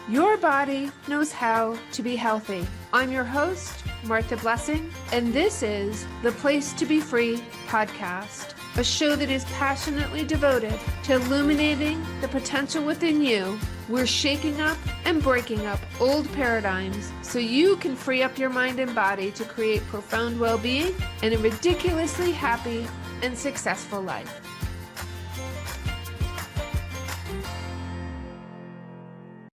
Your body knows how to be healthy. I'm your host, Martha Blessing, and this is the Place to Be Free podcast, a show that is passionately devoted to illuminating the potential within you. We're shaking up and breaking up old paradigms so you can free up your mind and body to create profound well-being and a ridiculously happy and successful life.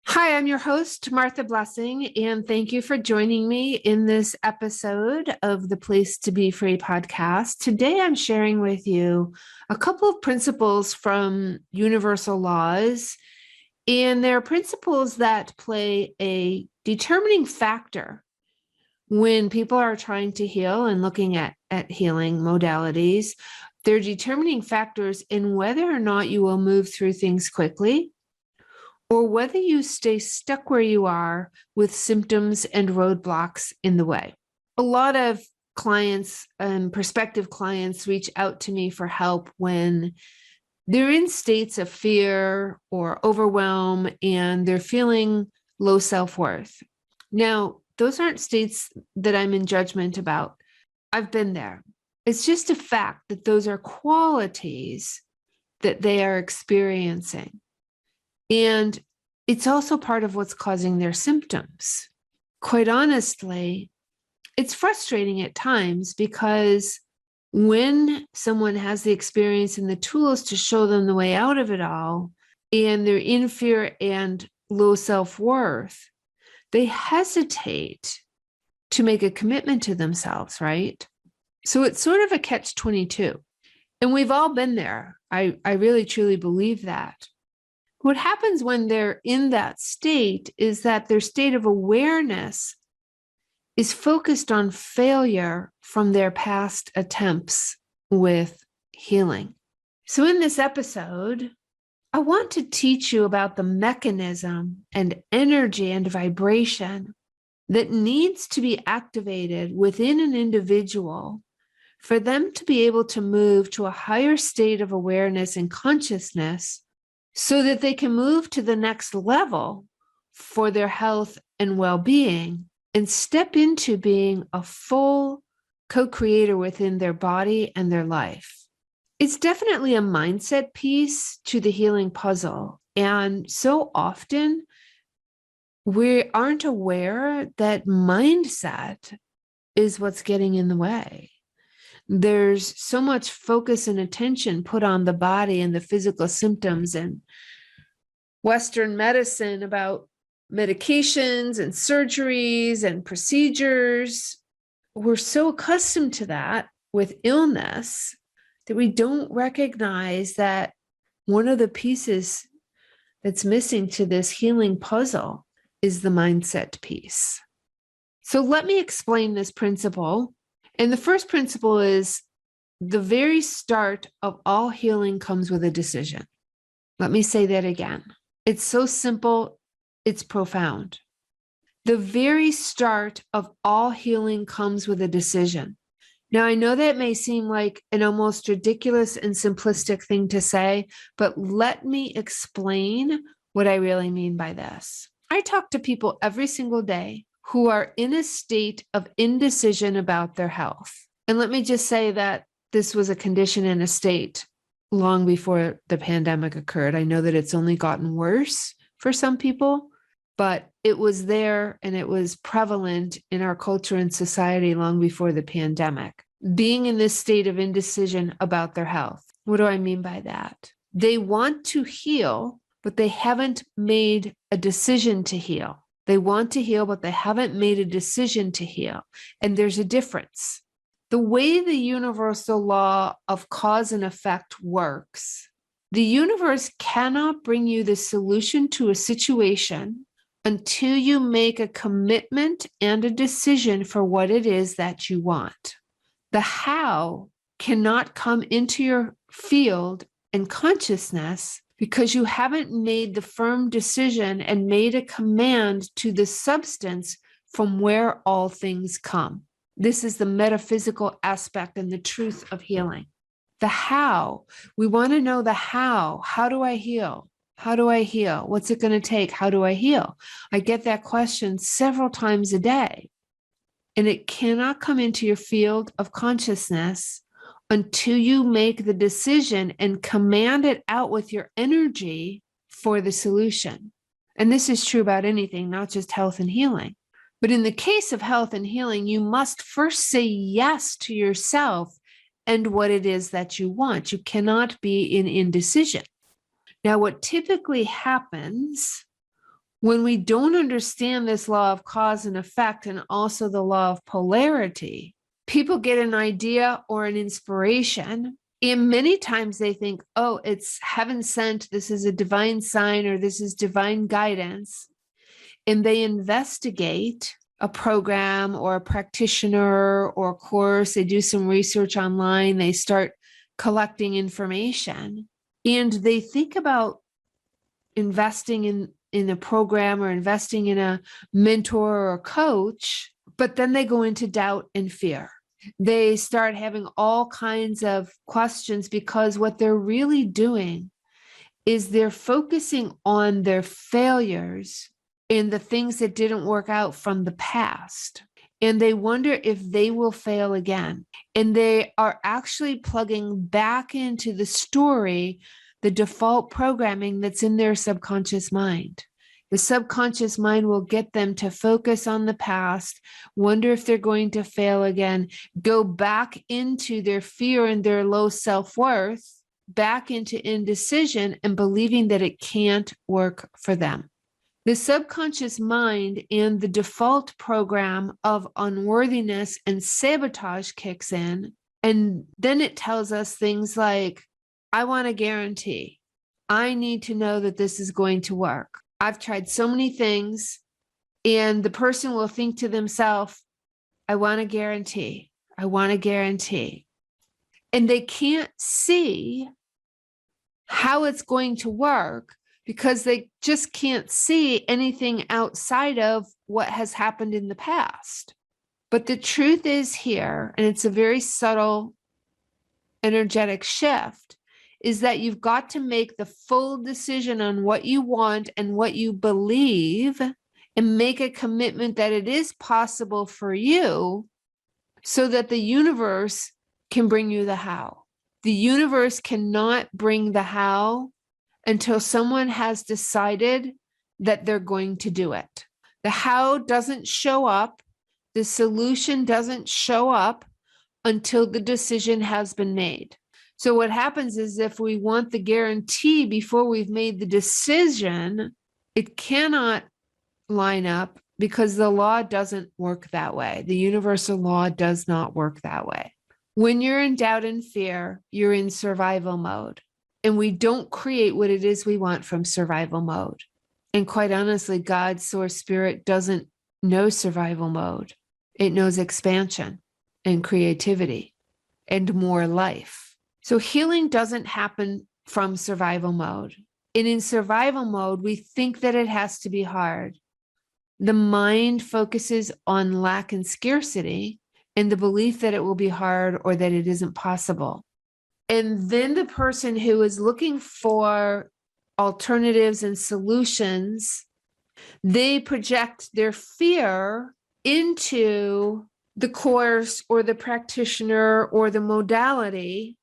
Hi, I'm your host, Martha Blessing, and thank you for joining me in this episode of the Place to Be Free podcast. Today, I'm sharing with you a couple of principles from universal laws, and they're principles that play a determining factor when people are trying to heal and looking at healing modalities. They're determining factors in whether or not you will move through things quickly, or whether you stay stuck where you are with symptoms and roadblocks in the way. A lot of clients and prospective clients reach out to me for help when they're in states of fear or overwhelm and they're feeling low self-worth. Now, those aren't states that I'm in judgment about. I've been there. It's just a fact that those are qualities that they are experiencing. And it's also part of what's causing their symptoms. Quite honestly, it's frustrating at times because when someone has the experience and the tools to show them the way out of it all, and they're in fear and low self-worth, they hesitate to make a commitment to themselves, right? So it's sort of a catch-22. And we've all been there. I really, truly believe that. What happens when they're in that state is that their state of awareness is focused on failure from their past attempts with healing. So in this episode, I want to teach you about the mechanism and energy and vibration that needs to be activated within an individual for them to be able to move to a higher state of awareness and consciousness so that they can move to the next level for their health and well-being and step into being a full co-creator within their body and their life. It's definitely a mindset piece to the healing puzzle. And so often we aren't aware that mindset is what's getting in the way. There's so much focus and attention put on the body and the physical symptoms and Western medicine about medications and surgeries and procedures. We're so accustomed to that with illness that we don't recognize that one of the pieces that's missing to this healing puzzle is the mindset piece. So let me explain this principle. And the first principle is the very start of all healing comes with a decision. Let me say that again. It's so simple, it's profound. The very start of all healing comes with a decision. Now, I know that may seem like an almost ridiculous and simplistic thing to say, but let me explain what I really mean by this. I talk to people every single day who are in a state of indecision about their health. And let me just say that this was a condition and a state long before the pandemic occurred. I know that it's only gotten worse for some people, but it was there and it was prevalent in our culture and society long before the pandemic. Being in this state of indecision about their health. What do I mean by that? They want to heal, but they haven't made a decision to heal. They want to heal, but they haven't made a decision to heal. And there's a difference. The way the universal law of cause and effect works, the universe cannot bring you the solution to a situation until you make a commitment and a decision for what it is that you want. The how cannot come into your field and consciousness because you haven't made the firm decision and made a command to the substance from where all things come. This is the metaphysical aspect and the truth of healing. The how, we want to know the how. How do I heal? How do I heal? What's it going to take? How do I heal? I get that question several times a day. And it cannot come into your field of consciousness until you make the decision and command it out with your energy for the solution. And this is true about anything, not just health and healing. But in the case of health and healing, you must first say yes to yourself and what it is that you want. You cannot be in indecision. Now, what typically happens when we don't understand this law of cause and effect and also the law of polarity, people get an idea or an inspiration, and many times they think, oh, it's heaven sent, this is a divine sign, or this is divine guidance. And they investigate a program or a practitioner or a course. They do some research online. They start collecting information. And they think about investing in a program or investing in a mentor or a coach, but then they go into doubt and fear. They start having all kinds of questions because what they're really doing is they're focusing on their failures and the things that didn't work out from the past. And they wonder if they will fail again. And they are actually plugging back into the story, the default programming that's in their subconscious mind. The subconscious mind will get them to focus on the past, wonder if they're going to fail again, go back into their fear and their low self-worth, back into indecision and believing that it can't work for them. The subconscious mind and the default program of unworthiness and sabotage kicks in, and then it tells us things like, I want a guarantee. I need to know that this is going to work. I've tried so many things, and the person will think to themselves, I want a guarantee. I want a guarantee. And they can't see how it's going to work because they just can't see anything outside of what has happened in the past. But the truth is here, and it's a very subtle energetic shift, is that you've got to make the full decision on what you want and what you believe and make a commitment that it is possible for you so that the universe can bring you the how. The universe cannot bring the how until someone has decided that they're going to do it. The how doesn't show up. The solution doesn't show up until the decision has been made. So what happens is if we want the guarantee before we've made the decision, it cannot line up because the law doesn't work that way. The universal law does not work that way. When you're in doubt and fear, you're in survival mode. And we don't create what it is we want from survival mode. And quite honestly, God, Source, Spirit doesn't know survival mode. It knows expansion and creativity and more life. So healing doesn't happen from survival mode. And in survival mode, we think that it has to be hard. The mind focuses on lack and scarcity and the belief that it will be hard or that it isn't possible. And then the person who is looking for alternatives and solutions, they project their fear into the course or the practitioner or the modality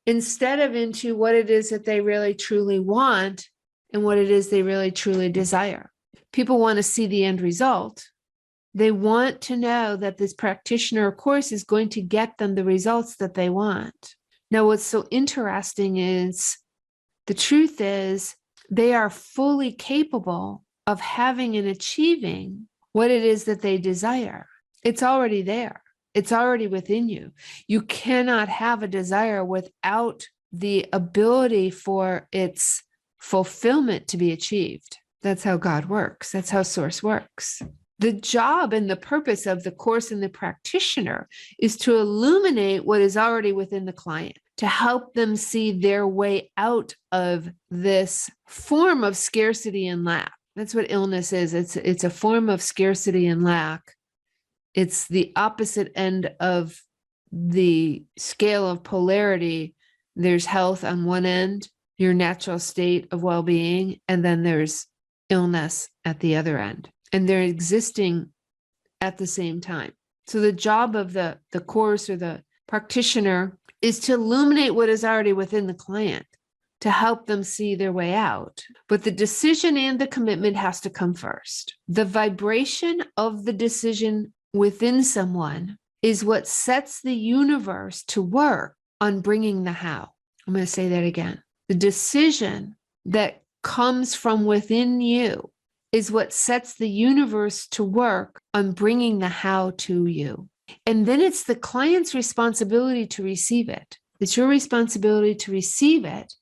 instead of into what it is that they really truly want and what it is they really truly desire. People want to see the end result. They want to know that this practitioner or course is going to get them the results that they want. Now, what's so interesting is the truth is they are fully capable of having and achieving what it is that they desire. It's already there. It's already within you. You cannot have a desire without the ability for its fulfillment to be achieved. That's how God works. That's how Source works. The job and the purpose of the course and the practitioner is to illuminate what is already within the client, to help them see their way out of this form of scarcity and lack. That's what illness is. It's a form of scarcity and lack. It's the opposite end of the scale of polarity. There's health on one end your natural state of well-being, and then there's illness at the other end, and they're existing at the same time. So the job of the course or the practitioner is to illuminate what is already within the client, to help them see their way out. But the decision and the commitment has to come first. The vibration of the decision within someone is what sets the universe to work on bringing the how. I'm going to say that again. The decision that comes from within you is what sets the universe to work on bringing the how to you. And then it's the client's responsibility to receive it. It's your responsibility to receive it,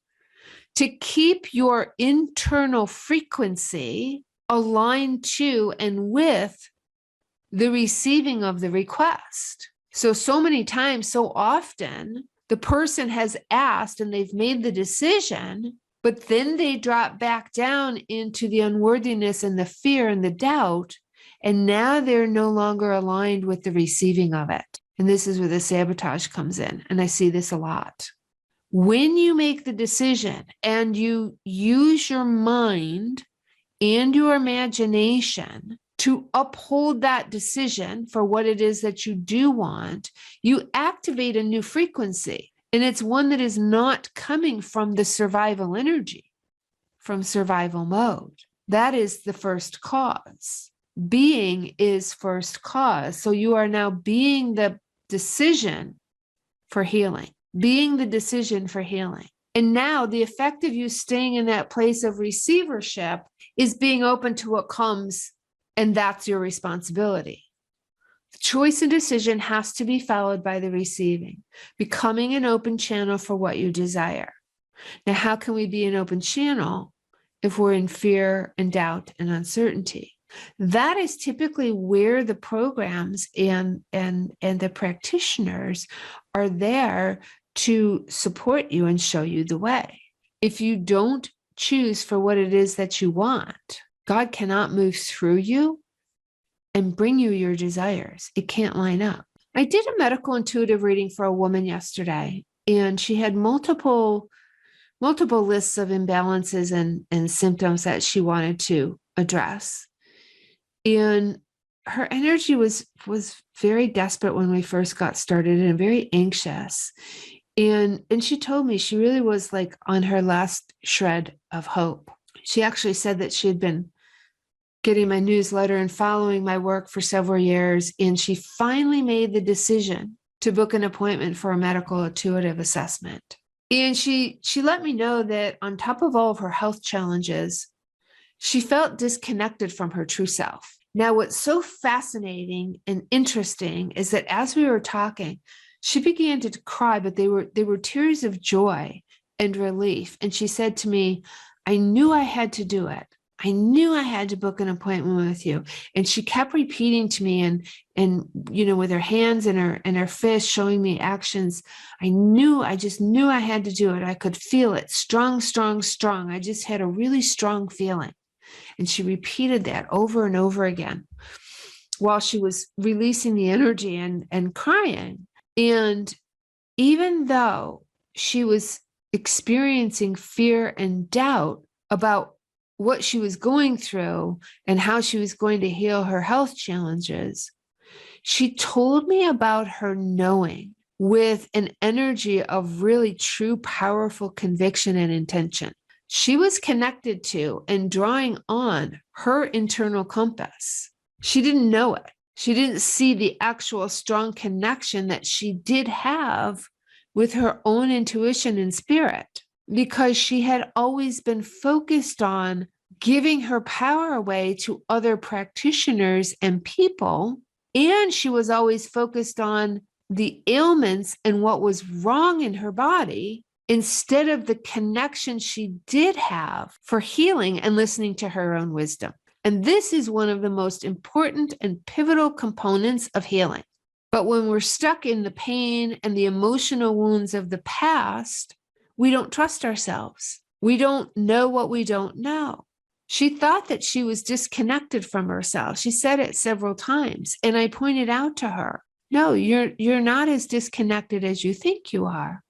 to keep your internal frequency aligned to and with the receiving of the request. So many times, so often, the person has asked and they've made the decision, but then they drop back down into the unworthiness and the fear and the doubt, and now they're no longer aligned with the receiving of it. And this is where the sabotage comes in, and I see this a lot. When you make the decision and you use your mind and your imagination to uphold that decision for what it is that you do want, you activate a new frequency. And it's one that is not coming from the survival energy, from survival mode. That is the first cause. Being is first cause. So you are now being the decision for healing, being the decision for healing. And now the effect of you staying in that place of receivership is being open to what comes, and that's your responsibility. The choice and decision has to be followed by the receiving, becoming an open channel for what you desire. Now, how can we be an open channel if we're in fear and doubt and uncertainty? That is typically where the programs and the practitioners are there to support you and show you the way. If you don't choose for what it is that you want, God cannot move through you and bring you your desires. It can't line up. I did a medical intuitive reading for a woman yesterday, and she had multiple lists of imbalances and symptoms that she wanted to address. And her energy was very desperate when we first got started and very anxious. And she told me she really was like on her last shred of hope. She actually said that she had been getting my newsletter and following my work for several years. And she finally made the decision to book an appointment for a medical intuitive assessment. And she let me know that on top of all of her health challenges, she felt disconnected from her true self. Now, what's so fascinating and interesting is that as we were talking, she began to cry, but they were tears of joy and relief. And she said to me, I knew I had to do it. I knew I had to book an appointment with you. And she kept repeating to me and with her hands and her fist showing me actions. I just knew I had to do it. I could feel it. Strong, strong, strong. I just had a really strong feeling. And she repeated that over and over again while she was releasing the energy and crying. And even though she was experiencing fear and doubt about what she was going through and how she was going to heal her health challenges, she told me about her knowing with an energy of really true, powerful conviction and intention. She was connected to and drawing on her internal compass. She didn't know it. She didn't see the actual strong connection that she did have with her own intuition and spirit, because she had always been focused on giving her power away to other practitioners and people. And she was always focused on the ailments and what was wrong in her body, instead of the connection she did have for healing and listening to her own wisdom. And this is one of the most important and pivotal components of healing. But when we're stuck in the pain and the emotional wounds of the past, we don't trust ourselves. We don't know what we don't know. She thought that she was disconnected from herself. She said it several times. And I pointed out to her, no, you're not as disconnected as you think you are.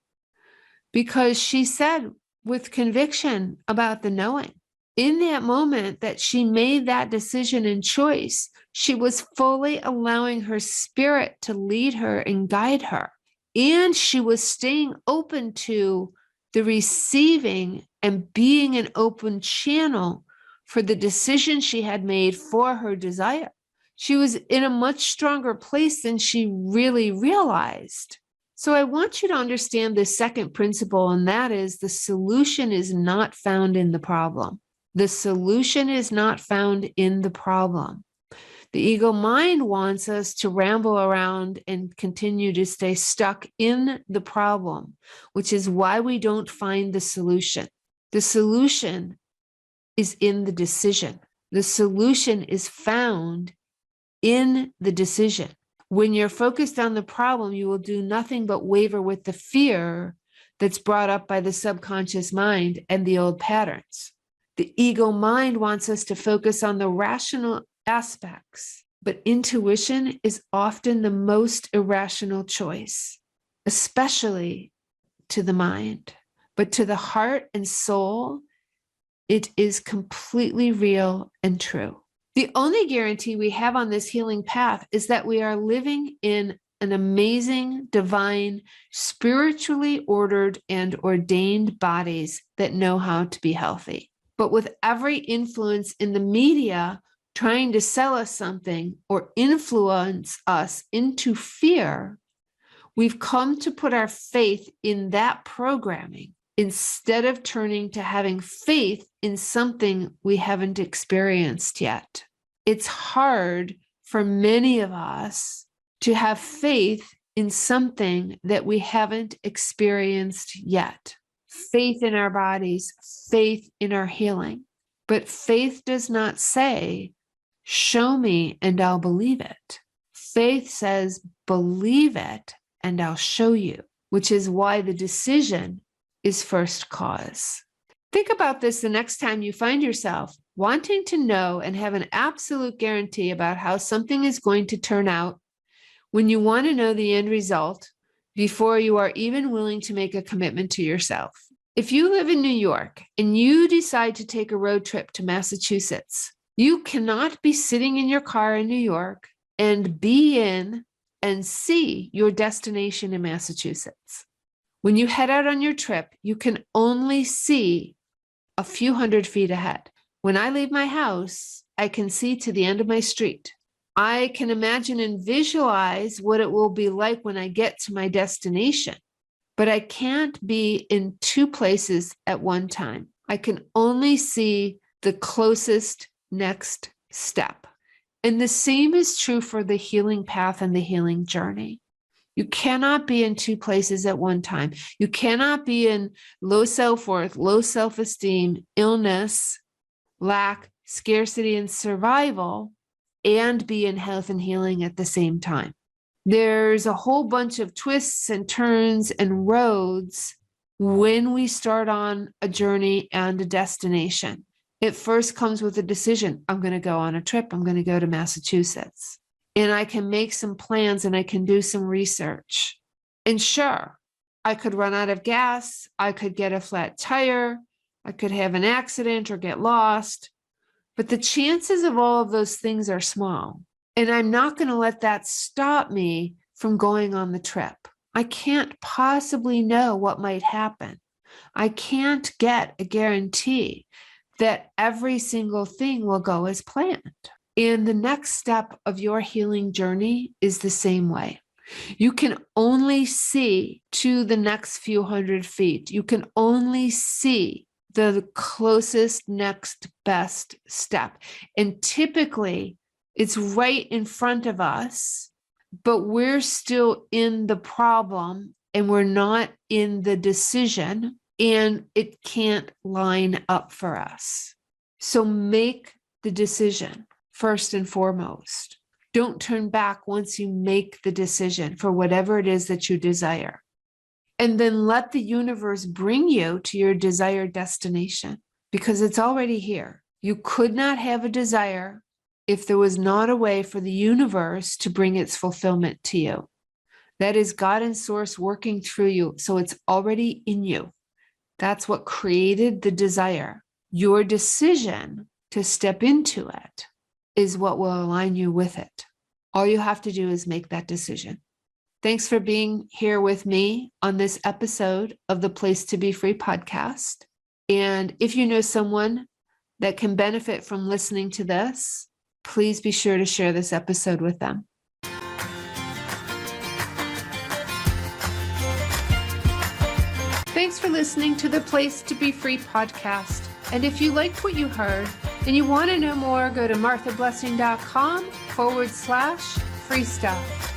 Because she said with conviction about the knowing. In that moment that she made that decision and choice, she was fully allowing her spirit to lead her and guide her. And she was staying open to the receiving and being an open channel for the decision she had made for her desire. She was in a much stronger place than she really realized. So I want you to understand the second principle, and that is the solution is not found in the problem. The solution is not found in the problem. The ego mind wants us to ramble around and continue to stay stuck in the problem, which is why we don't find the solution. The solution is in the decision. The solution is found in the decision. When you're focused on the problem, you will do nothing but waver with the fear that's brought up by the subconscious mind and the old patterns. The ego mind wants us to focus on the rational aspects, but intuition is often the most irrational choice, especially to the mind. But to the heart and soul, it is completely real and true. The only guarantee we have on this healing path is that we are living in an amazing, divine, spiritually ordered and ordained bodies that know how to be healthy. But with every influence in the media trying to sell us something or influence us into fear, we've come to put our faith in that programming instead of turning to having faith in something we haven't experienced yet. It's hard for many of us to have faith in something that we haven't experienced yet. Faith in our bodies, faith in our healing. But faith does not say, show me and I'll believe it. Faith says, believe it and I'll show you, which is why the decision is first cause. Think about this the next time you find yourself wanting to know and have an absolute guarantee about how something is going to turn out, when you want to know the end result before you are even willing to make a commitment to yourself. If you live in New York and you decide to take a road trip to Massachusetts, you cannot be sitting in your car in New York and be in and see your destination in Massachusetts. When you head out on your trip, you can only see a few hundred feet ahead. When I leave my house, I can see to the end of my street. I can imagine and visualize what it will be like when I get to my destination, but I can't be in two places at one time. I can only see the closest next step. And the same is true for the healing path and the healing journey. You cannot be in two places at one time. You cannot be in low self-worth, low self-esteem, illness, lack, scarcity, and survival, and be in health and healing at the same time. There's a whole bunch of twists and turns and roads when we start on a journey and a destination. It first comes with a decision. I'm going to go on a trip. I'm going to go to Massachusetts. And I can make some plans and I can do some research. And sure, I could run out of gas. I could get a flat tire. I could have an accident or get lost. But the chances of all of those things are small. And I'm not going to let that stop me from going on the trip. I can't possibly know what might happen. I can't get a guarantee that every single thing will go as planned. And the next step of your healing journey is the same way. You can only see to the next few hundred feet. You can only see the closest next best step. And typically, it's right in front of us, but we're still in the problem and we're not in the decision, and it can't line up for us. So make the decision first and foremost. Don't turn back once you make the decision for whatever it is that you desire. And then let the universe bring you to your desired destination, because it's already here. You could not have a desire if there was not a way for the universe to bring its fulfillment to you. That is God and Source working through you. So it's already in you. That's what created the desire. Your decision to step into it is what will align you with it. All you have to do is make that decision. Thanks for being here with me on this episode of the Place to Be Free podcast. And if you know someone that can benefit from listening to this, please be sure to share this episode with them. Thanks for listening to the Place to Be Free podcast. And if you liked what you heard and you want to know more, go to marthablessing.com/free stuff.